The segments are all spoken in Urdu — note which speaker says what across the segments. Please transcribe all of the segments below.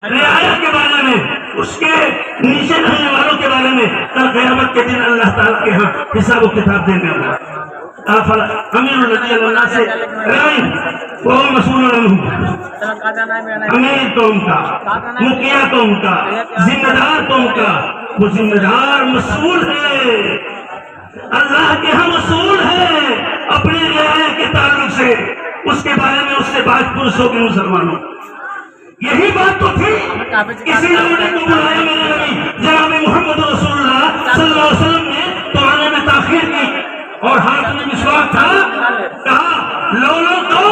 Speaker 1: رعایا کے بارے میں، اس کے نیچے رہنے والوں کے بارے میں کل قیامت کے دن اللہ تعالیٰ کے ہاں حساب و کتاب دیں گے۔ امیر رضی اللہ سے وہ مسئول امیر قوم کا، مکھیا قوم کا، ذمہ دار قوم کا، وہ ذمہ دار مسئول ہے، اللہ کے ہاں مسئول ہے اپنے رعایا کے تعلق سے، اس کے بارے میں اس سے بات پرس ہوگی مسلمانوں۔ یہی بات تو تھی، کسی لوگوں نے تو بلایا میرے نبی جناب محمد رسول اللہ صلی اللہ علیہ وسلم نے تو آنے میں تاخیر کی اور ہاتھ میں مسواک تھا، کہا لو تو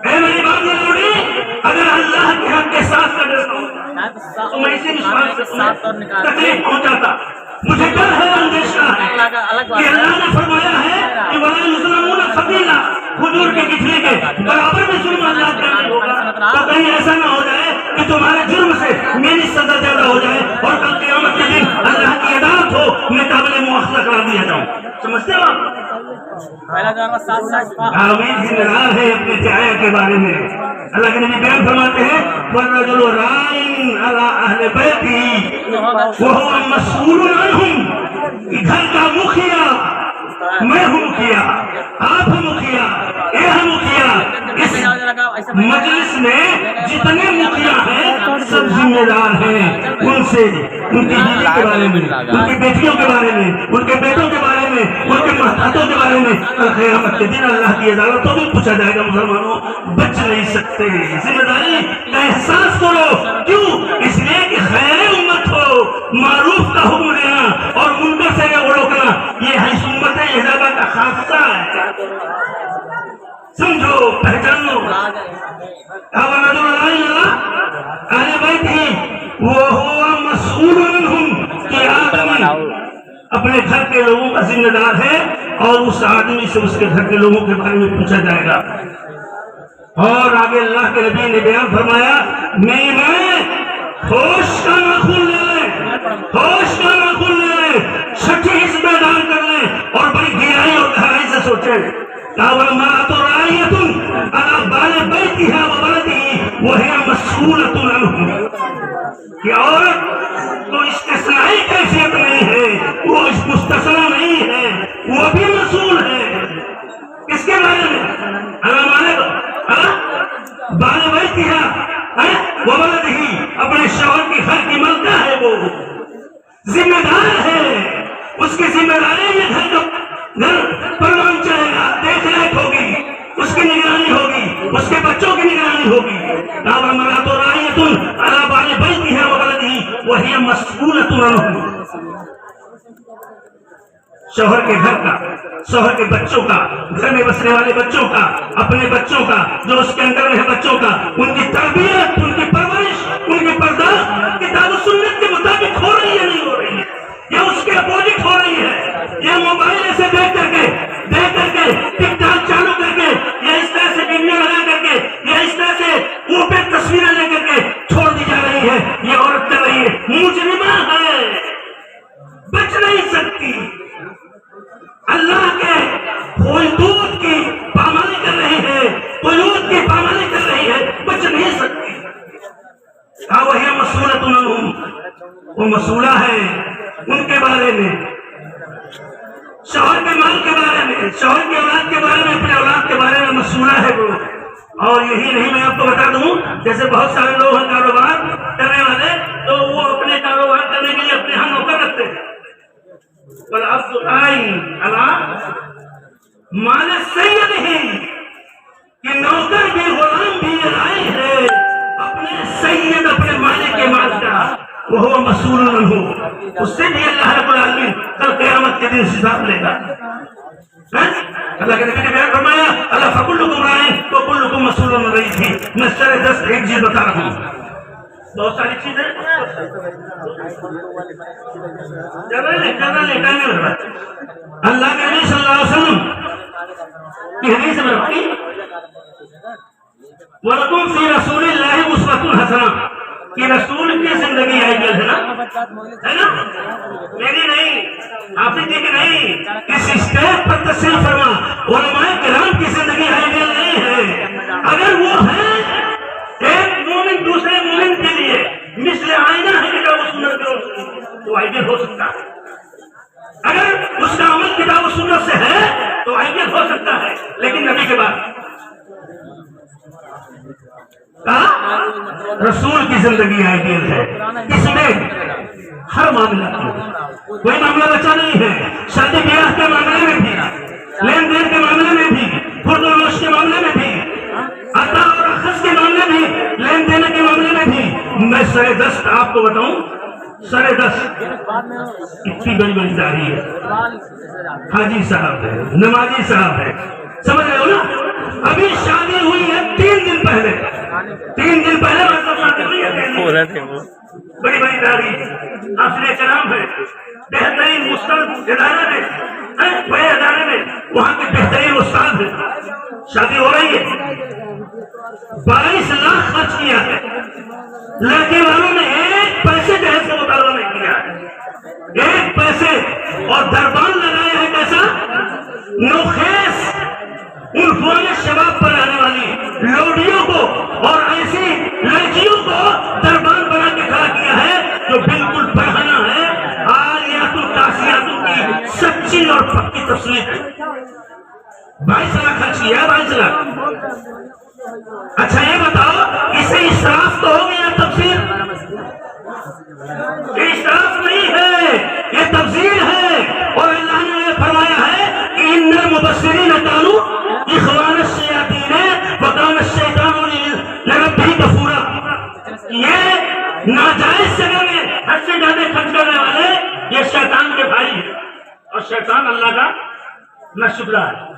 Speaker 1: اے میری بات یہ لوڑی، اگر اللہ کے حق کے ساتھ کا ڈرتا ہوں تو میں اسی مسواک سے تکلیف پہنچاتا۔ مجھے ڈر ہے، اندیشہ ہے کہ اللہ نے فرمایا ہے کہ وَلَا يُظْلَمُونَ فَضِيلًا، حضور کے کتنے کے برابر میں ظلم اللہ کرنے ہوگا، تو کہیں ایسا نہ ہو جائے کہ تمہارے جرم سے میری سزا زیادہ ہو جائے اور کل قیامت کے دن اللہ کی عدالت ہو میں قابل مؤاخذہ قرار دیا جاؤں۔ سمجھتے ہو آپ؟ امیر ذمہ دار ہے اپنے رعایا کے بارے میں۔ اللہ کے نبی بیان فرماتے ہیں وَالرَّجُلُ رَاعٍ عَلَىٰ أَهْلِ بَيْتِهِ وَهُوَ مَسْئُولٌ عَنْهُمْ، کہ گھر کا مکھیا، میں ہوں مکھیا، آپ ہیں مکھیا، اے ہے مکھیا، اس مجلس میں جتنے مکھیا ہیں سب ذمہ دار ہیں، ان سے، ان کی بیوی کے بارے میں، ان کی بیٹیوں کے بارے میں، ان کے بیٹوں کے بارے میں، ان کے محتاطوں کے بارے میں قیامت کے دن اللہ کی عدالتوں میں پوچھا جائے گا۔ مسلمانوں بچ نہیں سکتے، ذمہ داری کا احساس کرو، کیوں؟ اس لیے کہ خیر امت ہو، معروف کا حکم دینا اور منکر سے روکنا، یہ ہے امت اجابہ کا خاصہ ہے۔ سمجھو، پہچانو۔ وہ مسئول عنہم، کہ آدمی اپنے گھر کے لوگوں کا ذمہ دار ہے اور اس آدمی سے اس کے گھر کے لوگوں کے بارے میں پوچھا جائے گا۔ اور آگے اللہ کے نبی نے بیان فرمایا میری ماں ہوش کا ناخن لے لیں، ہوش کا ناخن لے لیں، چھٹی حص میدان کر لیں اور بڑی گہرائی اور گہرائی سے سوچیں۔ وَالْمَرْأَةُ رَاعِيَةٌ عَلَىٰ بَالِ بَيْتِهَا وَوَلَدِهِ وَهِيَ مَسْئُولَةٌ عَنْهُ، کہ عورت تو استثنائی کیفیت نہیں ہے، وہ مستثنیٰ نہیں ہے، وہ بھی مسئول ہے۔ کس کے بارے میں؟ بال بيتها وولده، اپنے شوہر کے گھر کی ملکہ ہے، وہ ذمہ دار ہے، اس کی ذمہ داری میں گھر پروان چلے گا، دیکھ ریکھ ہوگی، اس کی نگرانی ہوگی، اس کے بچوں کی نگرانی ہوگی۔ وَالْمَرْأَةُ رَاعِيَةٌ عَلَىٰ بَالِ بَيْتِهَا وَوَلَدِهِ وَهِيَ مَسْئُولَةٌ عَنْهُ، شوہر کے گھر کا، شوہر کے بچوں کا، گھر میں بسنے والے بچوں کا، اپنے بچوں کا، جو اس کے اندر میں ہے بچوں کا، ان کی تربیت، ان کی پرورش، ان کی پرداخت کتاب و سنت کے مطابق ہو رہی ہے نہیں ہو رہی ہے، یا اس کے اپوزٹ ہو رہی ہے، یا موبائل سے دیکھ کر کے ٹک ٹاک چالو کر کے، یا اس طرح سے ویڈیو لگا کر کے، یا اس طرح سے وہ پہ تصویریں لے کر کے چھوڑ دی جا رہی ہے، یہ عورت کر رہی ہے، مجرمہ ہے، بچ نہیں سکتی، اللہ کے حدود کی پامالی کر رہی ہے، قیود کی پامالی کر رہی ہے، بچ نہیں سکتی۔ وَهِيَ مَسْئُولَةٌ عَنْهُمْ، وہ مسئولہ ہے ان کے بارے میں، شوہر کے مال کے بارے میں، شوہر کی اولاد کے بارے میں، اپنے اولاد کے بارے میں مسئولہ ہے وہ۔ اور یہی نہیں، میں آپ کو بتا دوں، جیسے بہت سارے لوگ ہیں کاروبار کرنے والے، تو وہ اپنے کاروبار کرنے کے لیے اپنے ہاں نوکر رکھتے ہیں۔ وَالْعَبْدُ رَاعٍ عَلَىٰ مَالِ سَيِّدِهِ، کہ نوکر بھی، غلام بھی راعی ہے اپنے سید، اپنے مالک کے مال کا، وَهُوَ مَسْئُولٌ عَنْهُ، اس سے بھی اللہ رب العالمین کل قیامت کے دن حساب لے گا۔ اللہ کے نبی نے بیان فرمایا اللہ فَكُلُّكُمْ رَاعٍ وَكُلُّكُمْ مَسْئُولٌ عَنْ رَعِيَّتِهِ۔ میں سر دست ایک چیز بتا رہا ہوں، بہت ساری چیزیں اللہ کے نبی صلی اللہ علیہ وسلم کی حدیث میں بھائی وَلَكُمْ فِي رَسُولِ اللَّهِ أُسْوَةٌ حَسَنَةٌ، کہ رسول کی زندگی آئیڈیل ہے نا، میری نہیں، آپ کی نہیں، اس اسٹیپ پر تصریح فرما علماء کرام کی زندگی آئیڈیل نہیں ہے، اگر وہ ہے ایک مومن دوسرے مومن کے آئیڈیل ہو سکتا ہے. اگر اس کا عمل کتاب و سنت سے ہے تو آئیڈیل ہو سکتا ہے, لیکن نبی کے بعد رسول کی زندگی آئیڈیل ہے. اس میں ہر معاملہ کوئی معاملہ بچا نہیں ہے. شادی بیاہ کے معاملے میں بھی, لین دین کے معاملے میں بھی, خرد و نوش کے معاملے میں بھی, عطا اور اخذ کے معاملے میں, لین دین کے معاملے میں بھی. میں سر دست آپ کو بتاؤں, سر دست اتنی بڑی بڑی داڑھی ہے, حاجی صاحب ہے, نمازی صاحب ہے, سمجھ رہے ہو نا. ابھی شادی ہوئی ہے 3 دن پہلے, 3 دن پہلے مطلب شادی ہوئی ہے. بڑی بڑی داڑھی, حافظ کرام ہے, بہترین مستند ادارے میں, بڑے ادارے میں وہاں کے بہترین استاد ہیں. شادی ہو رہی ہے, 22 لاکھ خرچ کیا ہے. لڑکے والوں نے 1 پیسے جہیز کا مطالبہ نہیں کیا ہے, 1 پیسے. اور دربان لگایا ہے کیسا نوخیس, ان پرانے شباب پر آنے والی لوڈیوں کو اور ایسی لڑکیوں کو دربان بنا کے کھڑا کیا ہے جو بالکل بڑھانا ہے. آلیات القاسیات کی سچی اور پکی تصویر ہے. 22 لاکھ خرچ کیا ہے, 22 لاکھ. اچھا یہ بتاؤ, اسے اسراف تو ہو گیا تفسیر؟ یہ اسراف نہیں ہے, یہ تفسیر ہے. اور اللہ نے یہ فرمایا ہے کہ ان المبصرین کانوا اخوان الشیاطین وکان الشیطان لربہ کفورا. یہ ناجائز جگہ میں حد سے زیادہ خرچ کرنے والے یہ شیطان کے بھائی ہیں, اور شیطان اللہ کا ناشکرا ہے.